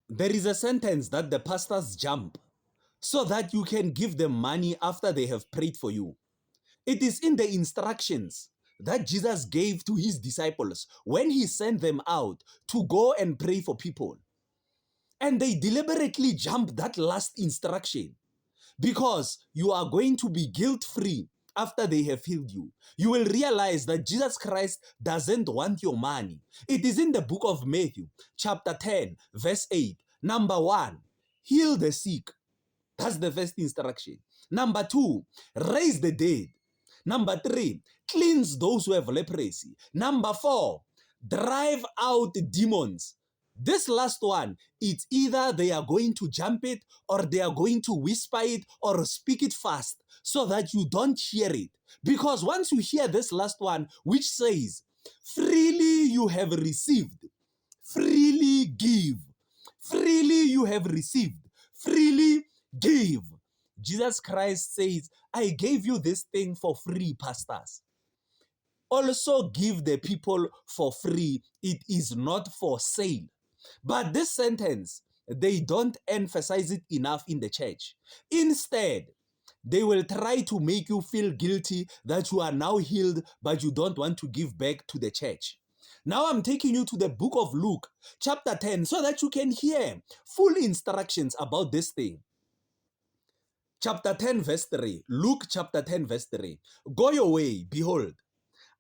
there is a sentence that the pastors jump so that you can give them money after they have prayed for you. It is in the instructions that Jesus gave to his disciples when he sent them out to go and pray for people. And they deliberately jump that last instruction because you are going to be guilt-free after they have healed you. You will realize that Jesus Christ doesn't want your money. It is in the book of Matthew, chapter 10, verse 8. Number 1, heal the sick. That's the first instruction. Number 2, raise the dead. Number 3, cleanse those who have leprosy. Number 4, drive out demons. This last one, it's either they are going to jump it or they are going to whisper it or speak it fast so that you don't hear it. Because once you hear this last one, which says, freely you have received, freely give. Freely you have received, freely give. Jesus Christ says, I gave you this thing for free, pastors. Also give the people for free. It is not for sale. But this sentence, they don't emphasize it enough in the church. Instead, they will try to make you feel guilty that you are now healed, but you don't want to give back to the church. Now I'm taking you to the book of Luke, chapter 10, so that you can hear full instructions about this thing. Chapter 10, verse 3. Luke chapter 10, verse 3. Go your way, behold,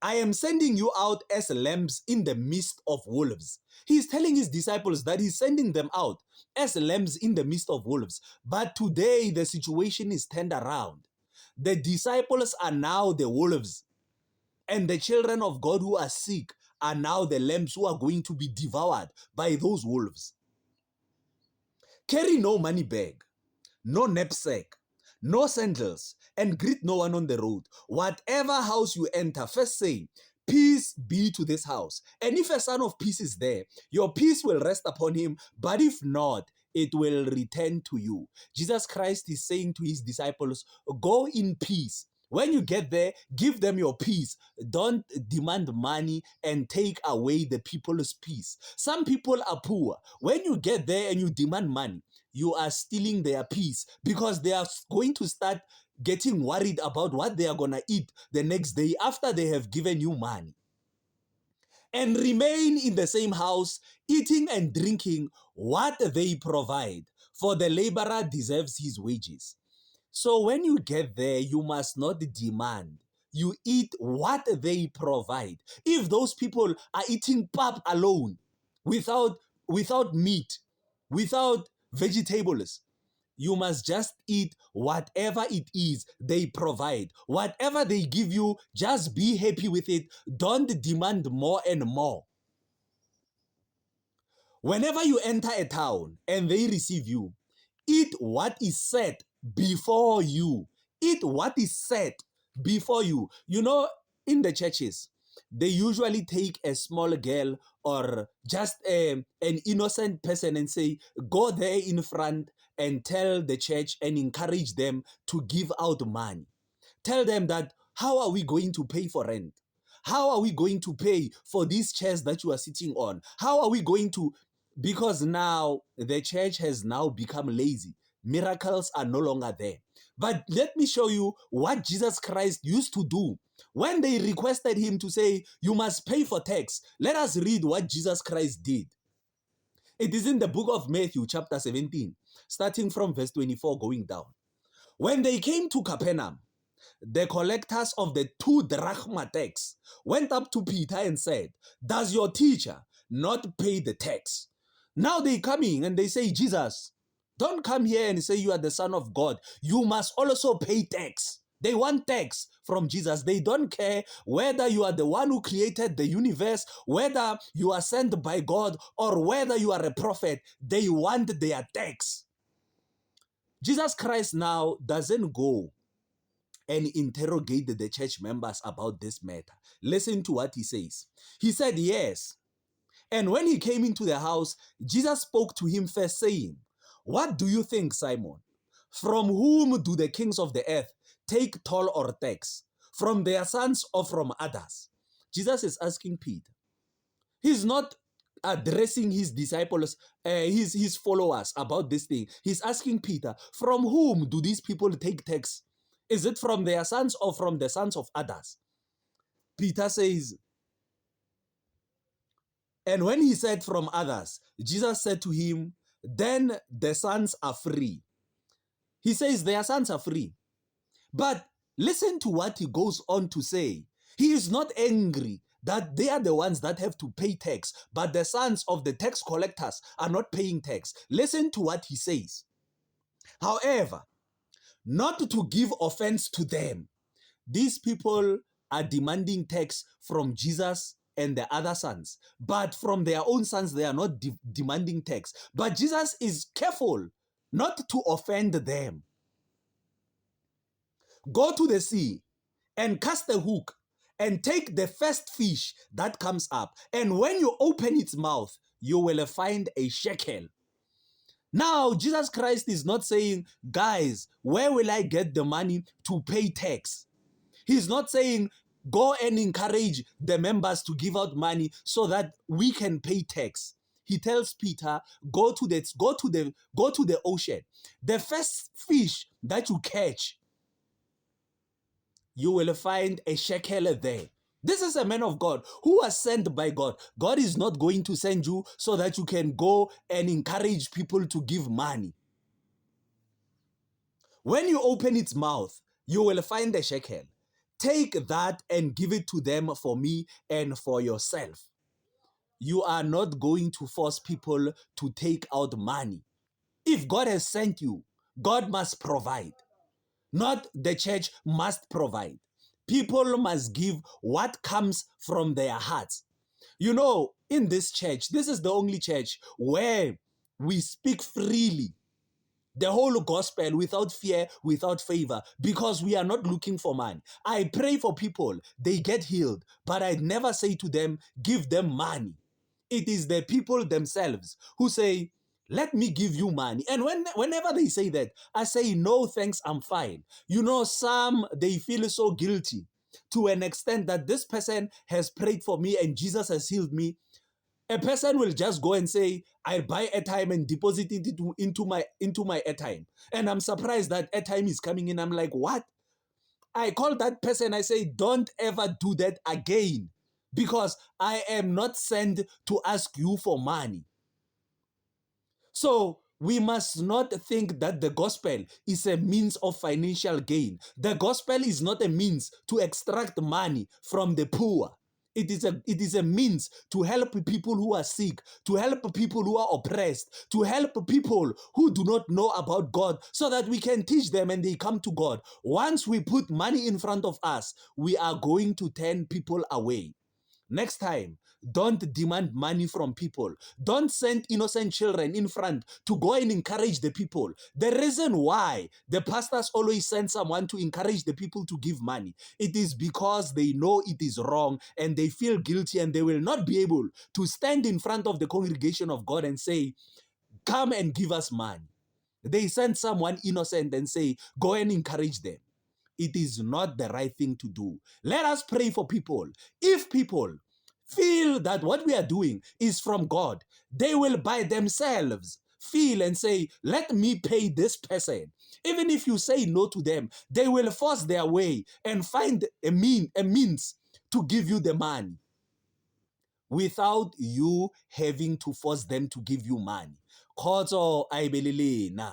I am sending you out as lambs in the midst of wolves. He's telling his disciples that he's sending them out as lambs in the midst of wolves. But today the situation is turned around. The disciples are now the wolves, and the children of God who are sick are now the lambs who are going to be devoured by those wolves. Carry no money bag, no knapsack, no sandals, and greet no one on the road. Whatever house you enter, first say, peace be to this house. And if a son of peace is there, your peace will rest upon him. But if not, it will return to you. Jesus Christ is saying to his disciples, go in peace. When you get there, give them your peace. Don't demand money and take away the people's peace. Some people are poor. When you get there and you demand money, you are stealing their peace because they are going to start getting worried about what they are going to eat the next day after they have given you money. And remain in the same house, eating and drinking what they provide, for the laborer deserves his wages. So when you get there, you must not demand. You eat what they provide. If those people are eating pap alone, without meat, without vegetables, you must just eat whatever it is they provide. Whatever they give you, just be happy with it. Don't demand more and more. Whenever you enter a town and they receive you, eat what is set before you. Eat what is set before you. You know, in the churches, they usually take a small girl or just an innocent person and say, go there in front and tell the church and encourage them to give out money. Tell them that, how are we going to pay for rent? How are we going to pay for these chairs that you are sitting on? How are we going to... Because now the church has now become lazy. Miracles are no longer there. But let me show you what Jesus Christ used to do. When they requested him to say, you must pay for tax, let us read what Jesus Christ did. It is in the book of Matthew, chapter 17, starting from verse 24 going down. When they came to Capernaum, the collectors of the 2 drachma tax went up to Peter and said, does your teacher not pay the tax? Now they coming and they say, Jesus, don't come here and say you are the Son of God. You must also pay tax. They want tax from Jesus. They don't care whether you are the one who created the universe, whether you are sent by God, or whether you are a prophet. They want their tax. Jesus Christ now doesn't go and interrogate the church members about this matter. Listen to what he says. He said, yes. And when he came into the house, Jesus spoke to him first, saying, what do you think, Simon? From whom do the kings of the earth take toll or tax? From their sons or from others? Jesus is asking Peter. He's not addressing his disciples, his followers about this thing. He's asking Peter, from whom do these people take tax? Is it from their sons or from the sons of others? Peter says, and when he said from others, Jesus said to him, then the sons are free. He says their sons are free. But listen to what he goes on to say. He is not angry that they are the ones that have to pay tax, but the sons of the tax collectors are not paying tax. Listen to what he says. However, not to give offense to them, these people are demanding tax from Jesus and the other sons, but from their own sons, they are not demanding tax. But Jesus is careful not to offend them. Go to the sea and cast a hook and take the first fish that comes up. And when you open its mouth, you will find a shekel. Now, Jesus Christ is not saying, guys, where will I get the money to pay tax? He's not saying, go and encourage the members to give out money so that we can pay tax. He tells Peter, go to the ocean. The first fish that you catch, you will find a shekel there. This is a man of God who was sent by God. God is not going to send you so that you can go and encourage people to give money. When you open its mouth, you will find a shekel. Take that and give it to them for me and for yourself. You are not going to force people to take out money. If God has sent you, God must provide. Not the church must provide. People must give what comes from their hearts. You know, in this church, this is the only church where we speak freely the whole gospel without fear, without favor, because we are not looking for money. I pray for people, they get healed, but I never say to them, give them money. It is the people themselves who say, let me give you money. And whenever they say that, I say, no, thanks, I'm fine. You know, some, they feel so guilty to an extent that this person has prayed for me and Jesus has healed me. A person will just go and say, I buy airtime and deposit it into my airtime. And I'm surprised that airtime is coming in. I'm like, what? I call that person, I say, don't ever do that again, because I am not sent to ask you for money. So we must not think that the gospel is a means of financial gain. The gospel is not a means to extract money from the poor. It is a means to help people who are sick, to help people who are oppressed, to help people who do not know about God, so that we can teach them and they come to God. Once we put money in front of us, we are going to turn people away. Next time, don't demand money from people. Don't send innocent children in front to go and encourage the people. The reason why the pastors always send someone to encourage the people to give money, it is because they know it is wrong and they feel guilty, and they will not be able to stand in front of the congregation of God and say, come and give us money. They send someone innocent and say, go and encourage them. It is not the right thing to do. Let us pray for people. If people feel that what we are doing is from God, they will by themselves feel and say, let me pay this person. Even if you say no to them, they will force their way and find a means to give you the money without you having to force them to give you money. Khotso, ayibelele na.